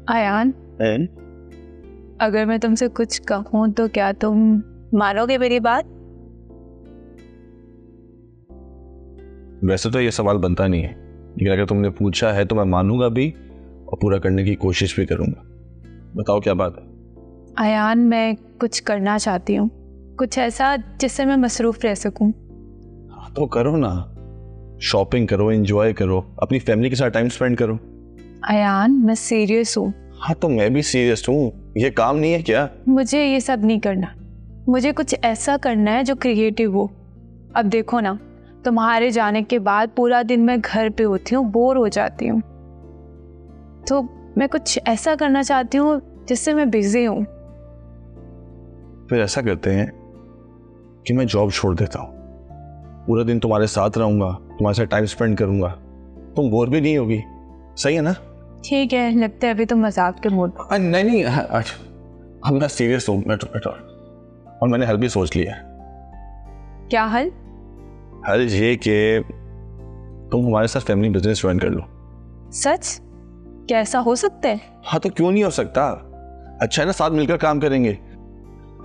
आयान, अगर मैं तुमसे कुछ कहूँ तो क्या तुम मानोगे मेरी बात? वैसे तो ये सवाल बनता नहीं है, लेकिन अगर तुमने पूछा है तो मैं मानूंगा भी और पूरा करने की कोशिश भी करूंगा। बताओ क्या बात है? आयान, मैं कुछ करना चाहती हूँ, कुछ ऐसा जिससे मैं मसरूफ रह सकूँ। हाँ तो करो ना, शॉपिंग करो, एंजॉय करो, अपनी फैमिली के साथ टाइम स्पेंड करो। आयान, मैं सीरियस हूँ। हाँ तो मैं भी सीरियस हूँ, ये काम नहीं है क्या? मुझे ये सब नहीं करना, मुझे कुछ ऐसा करना है जो क्रिएटिव हो। अब देखो ना, तुम्हारे जाने के बाद पूरा दिन मैं घर पे होती हूँ, बोर हो जाती हूँ, तो मैं कुछ ऐसा करना चाहती हूँ जिससे मैं बिजी हूँ। फिर ऐसा करते हैं कि मैं जॉब छोड़ देता हूँ, पूरा दिन तुम्हारे साथ रहूंगा, तुम्हारे साथ टाइम स्पेंड करूंगा, तुम बोर भी नहीं होगी। सही है ना? ठीक है, लगता है अभी तुम मजाक के मूड। नहीं, अब मैं सीरियस हूँ, और मैंने हल भी सोच लिया है। क्या हल? हल ये कि तुम हमारे साथ फैमिली बिजनेस ज्वाइन कर लो। सच? क्या ऐसा हो सकता है? हाँ तो क्यों नहीं हो सकता? अच्छा है ना, साथ मिलकर काम करेंगे।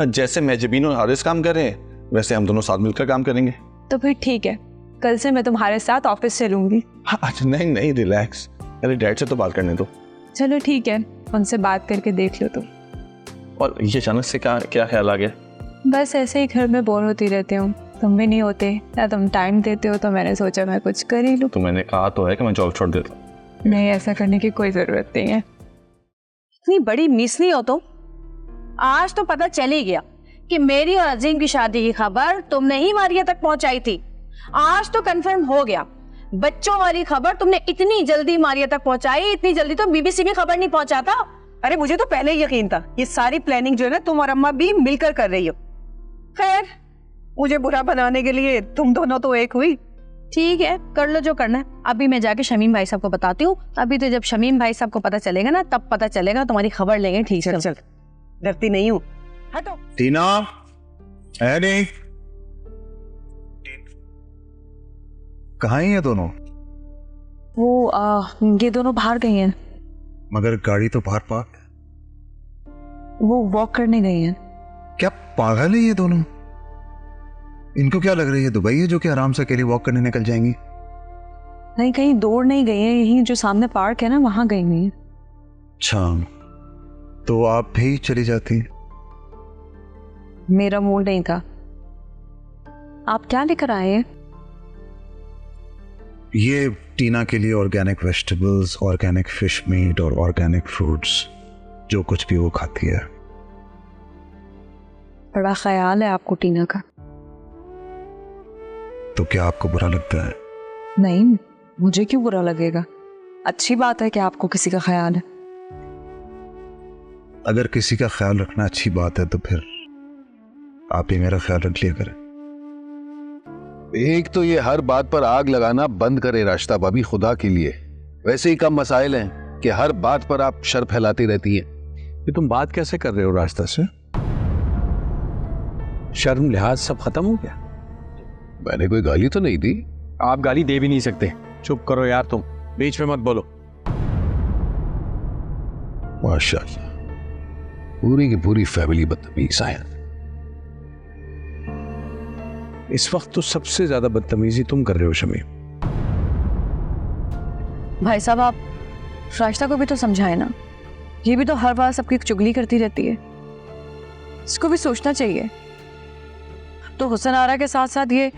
जैसे मेहजबीन और हारिस काम कर रहे हैं वैसे हम दोनों साथ मिलकर काम करेंगे। तो फिर ठीक है, कल से मैं तुम्हारे साथ ऑफिस चलूंगी। अच्छा नहीं, रिलैक्स, पहले डैड से तो बात करने दो। चलो ठीक है, उनसे बात करके देख लो तुम। और ये अचानक से क्या ख्याल आ गया? बस ऐसे ही घर में बोर होती रहती हूँ, तुम भी नहीं होते ना, तुम टाइम देते हो, तो मैंने सोचा मैं कुछ कर ही लूँ। तो मैंने कहा तो है कि मैं जॉब छोड़ देता हूँ। नहीं, ऐसा करने की कोई जरूरत नहीं है। इतनी बड़ी मिस नहीं हो तुम। आज तो पता चल ही गया कि मेरी और अजीम की शादी की खबर तुमने ही मारिया तक पहुंचाई थी। आज तो कंफर्म हो गया, बच्चों वाली खबर तुमने इतनी जल्दी मारिया तक पहुंचाई, इतनी जल्दी तो बीबीसी में खबर नहीं पहुंचाता। अरे मुझे तो पहले ही यकीन था, ये सारी प्लानिंग जो है ना तुम और अम्मा भी मिलकर कर रही हो। खैर, मुझे बुरा बनाने के लिए तुम दोनों तो एक हुई। ठीक है, कर लो जो करना है। अभी मैं जाके शमीम भाई साहब को बताती हूँ। अभी तो जब शमीम भाई साहब को पता चलेगा ना, तब पता चलेगा, तुम्हारी खबर लेंगे। ठीक है, चल, डरती नहीं हूँ। हटो। टीना, नहीं, कहाँ हैं ये दोनों? वो ये दोनों बाहर गई हैं। मगर गाड़ी तो बाहर पार्क। वो वॉक करने गई हैं। क्या पागल है ये दोनों? इनको क्या लग रही है दुबई है जो कि आराम से अकेली वॉक करने निकल जाएंगी? नहीं, कहीं दौड़ नहीं गई है, यहीं जो सामने पार्क है ना, वहां गई हुई है। अच्छा, तो आप भी चली जाती? मेरा मूड नहीं था। आप क्या लेकर आए हैं? ये टीना के लिए organic vegetables, organic fish meet और ऑर्गेनिक फ्रूट्स, जो कुछ भी वो खाती है। बड़ा ख्याल है आपको टीना का। तो क्या आपको बुरा लगता है? नहीं, मुझे क्यों बुरा लगेगा? अच्छी बात है कि आपको किसी का ख्याल है। अगर किसी का ख्याल रखना अच्छी बात है तो फिर आप ही मेरा ख्याल रख लिया करें। एक तो ये हर बात पर आग लगाना बंद करे राशिदा भाभी, खुदा के लिए। वैसे ही कम मसाइल हैं कि हर बात पर आप शर फैलाती रहती हैं। ये तुम बात कैसे कर रहे हो रास्ता से? शर्म लिहाज सब खत्म हो गया? मैंने कोई गाली तो नहीं दी। आप गाली दे भी नहीं सकते। चुप करो यार, तुम बीच में मत बोलो। माशाअल्लाह, पूरी की पूरी फैमिली बदतमीज है। इस वक्त तो सबसे ज्यादा बदतमीजी तुम कर रहे हो शमीम। भाई साहब, आप राशिदा को भी तो समझाए ना, ये भी तो हर बार सबकी चुगली करती रहती है, इसको भी सोचना चाहिए। तो हुसन आरा के साथ साथ ये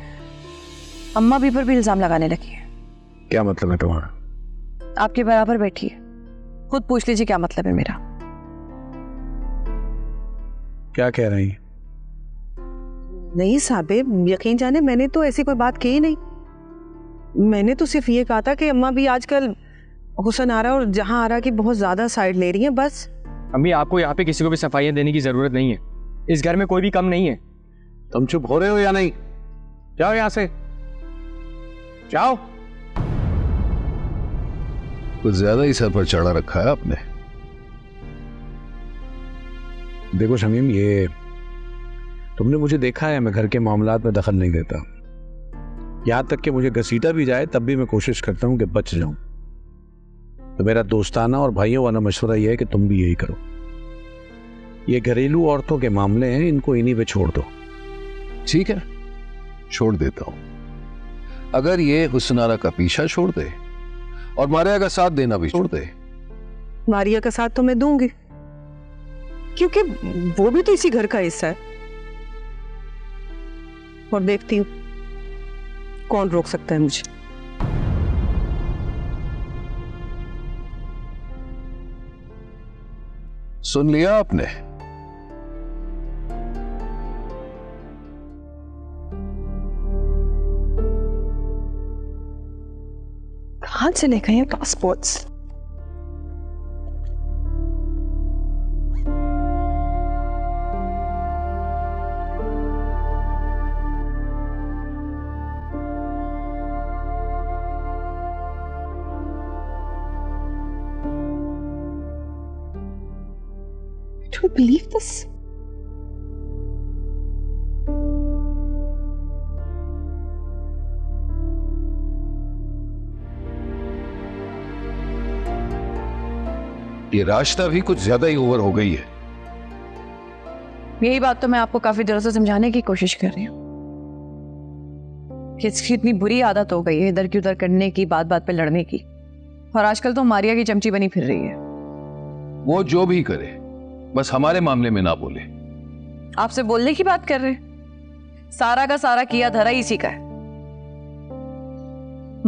अम्मा भी पर भी इल्जाम लगाने लगी है। क्या मतलब है तुम्हारा? आपके बराबर बैठी है, खुद पूछ लीजिए क्या मतलब है मेरा। क्या कह रही है? नहीं साहबे, यकीन जाने मैंने तो ऐसी कोई बात की ही नहीं। मैंने तो सिर्फ ये कहा था कि अम्मा भी आजकल हुसन आरा और जहां आरा की बहुत ज्यादा साइड ले रही हैं, बस। अम्मी, आपको यहाँ पे किसी को भी सफाइयाँ देने की जरूरत नहीं है। इस घर में कोई भी कम नहीं है। तुम चुप हो रहे हो या नहीं? जाओ यहां से, जाओ। कुछ ज्यादा ही सर पर चढ़ा रखा है आपने। देखो शमीम, ये तुमने मुझे देखा है, मैं घर के मामलात में दखल नहीं देता। यहां तक कि मुझे घसीटा भी जाए तब भी मैं कोशिश करता हूं कि बच जाऊं। तो मेरा दोस्ताना और भाइयों वाला मशवरा यह है कि तुम भी यही करो। ये घरेलू औरतों के मामले हैं, इनको इन्हीं पे छोड़ दो। ठीक है, छोड़ देता हूं। अगर ये हुस्नारा का पीछा छोड़ दे और मारिया का साथ देना भी छोड़ दे। मारिया का साथ तो मैं दूंगी, क्योंकि वो भी तो इसी घर का हिस्सा है। और देखती हूँ कौन रोक सकता है मुझे। सुन लिया आपने? कहाँ चले गए हैं passports? I don't believe this. ये रास्ता भी कुछ ज्यादा ही ओवर हो गई है। यही बात तो मैं आपको काफी देर से समझाने की कोशिश कर रही हूँ कि इसकी इतनी बुरी आदत हो गई है इधर की उधर करने की, बात बात पे लड़ने की। और आजकल तो मारिया की चमची बनी फिर रही है। वो जो भी करे, बस हमारे मामले में ना बोले। आपसे बोलने की बात कर रहे? सारा का सारा किया धरा इसी का है।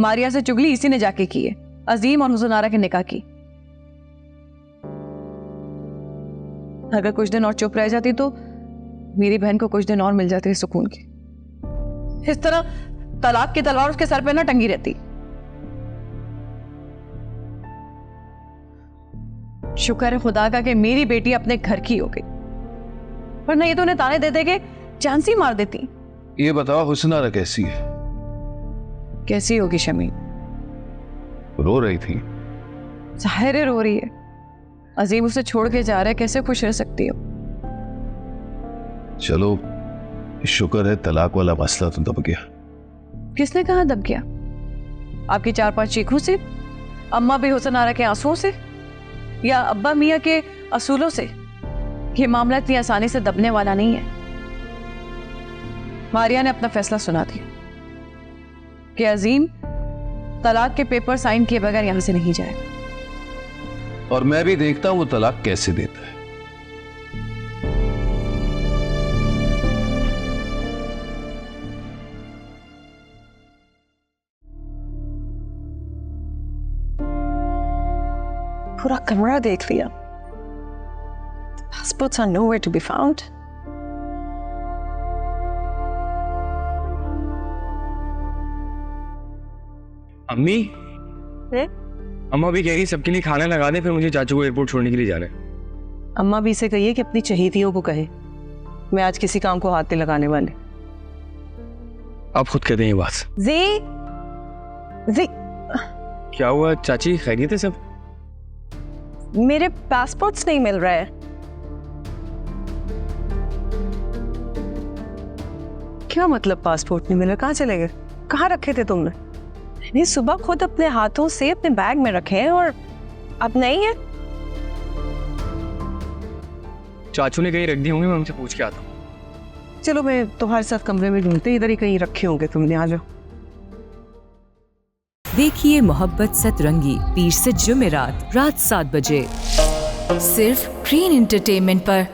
मारिया से चुगली इसी ने जाके की है, अजीम और हुस्नारा के निकाह की। अगर कुछ दिन और चुप रह जाती तो मेरी बहन को कुछ दिन और मिल जाते सुकून के। इस तरह तलाक की तलवार उसके सर पे ना टंगी रहती। शुक्र है खुदा का कि मेरी बेटी अपने घर की हो गई, वरना ये तो उन्हें ताने दे दे के जान सी मार देती। ये बताओ हुस्नारा कैसी है? कैसी होगी शमीम? रो रही थी। जाहिर है रो रही है। अजीम उसे छोड़ के जा रहा है, कैसे खुश रह सकती हो? चलो शुक्र है तलाक वाला मसला तो दब गया। किसने कहा दब गया? आपकी 4-5 चीखों से, अम्मा भी हुस्नारा के आंसुओं से, या अब्बा मियाँ के असूलों से? ये मामला इतनी आसानी से दबने वाला नहीं है। मारिया ने अपना फैसला सुना दिया कि अजीम तलाक के पेपर साइन किए बगैर यहां से नहीं जाएगा। और मैं भी देखता हूं वो तलाक कैसे देता है। पूरा कमरा देख लिया। Passports are nowhere to be found. अम्मी, अम्मा भी कह रही सबके लिए खाना लगा दे, फिर मुझे चाचू को एयरपोर्ट छोड़ने के लिए जाना है। अम्मा भी इसे कहिए कि अपनी चहेतियों को कहे मैं आज किसी काम को हाथ नहीं लगाने वाले। आप खुद कहते हैं ये बात। जी क्या हुआ चाची, खैरियत है सब? मेरे पासपोर्ट्स नहीं मिल रहा है। क्या मतलब पासपोर्ट नहीं मिला? कहाँ चले गए? कहाँ रखे थे तुमने? मैंने सुबह खुद अपने हाथों से अपने बैग में रखे हैं और अब नहीं है। चाचू ने कहीं रख दिए होंगे, मैं उनसे पूछ के आता हूँ। चलो मैं तुम्हारे साथ कमरे में ढूंढते, इधर ही कहीं रखे होंगे तुमने। आ जाओ। देखिए मोहब्बत सतरंगी पीर से जुमेरात रात 7 बजे सिर्फ ग्रीन एंटरटेनमेंट पर।